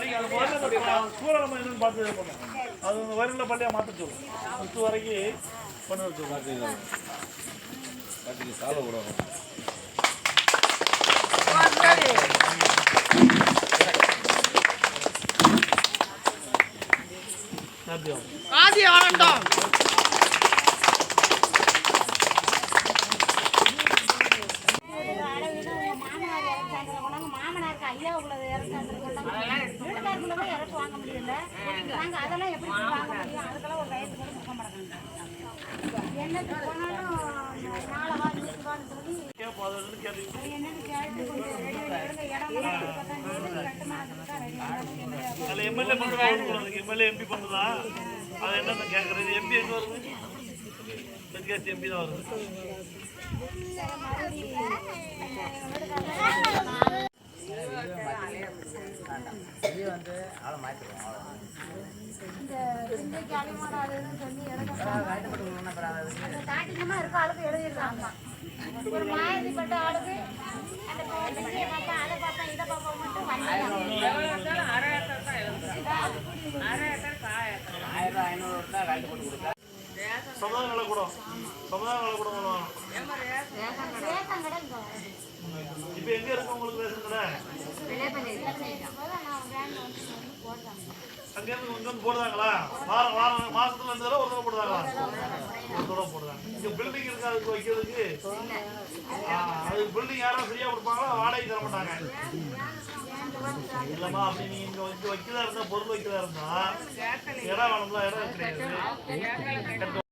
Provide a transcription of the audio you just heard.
சூழல் நம்ம என்னன்னு பார்த்து பண்ணோம். அது வருகிற பள்ளியாக மாற்ற சொல்லும். இது வரைக்கும் பண்ண சொல்லுவோம். சால விடணும். ஆதி ஆனந்தம் மாமனாருக்கு ஐயா உள்ளது இறக்கு வாங்க முடியல. நாங்க அதெல்லாம் எப்படி வாங்க முடியும்? அதுக்கெல்லாம் ஒரு வயசுக்கு முக்க மாட்டாங்க. என்னது போனாலும் நாளை வான்னு சொல்லி என்னன்னு கேட்டு கொஞ்சம் இடம் எம்எல்ஏ எம்பி பண்ணுதா? அது என்னன்னு கேட்கறது. எம்பி எங்க வருது? தெற்காசி எம்பி தான் வருது. ஒரு மாயப்பட்ட ஆளுக்கு அந்த பாப்பா அதை பாப்பா இதை பாப்பா மட்டும் சமுதாய நலக்கூடம் இப்ப எங்க இருக்கு உங்களுக்கு ரேஷன் கடை? அங்க இருந்து கொஞ்சம் போடுறாங்களா? மாசத்துல 2 தடவை ஒரு தடவை போடுறாங்களா? ஒரு தடவை போடுறாங்க. இங்க பில்டிங் இருக்கு அதுக்கு வைக்கிறதுக்கு. அது பில்டிங் யாரும் ஃப்ரீயா கொடுப்பாங்களா? வாடகை தர மாட்டாங்க. இல்லம்மா அப்படி நீங்க இங்க வைக்கிறதா இருந்தா பொருள் வைக்கிறதா இருந்தா இடம் வேணும்ல, இடம் கிடையாது.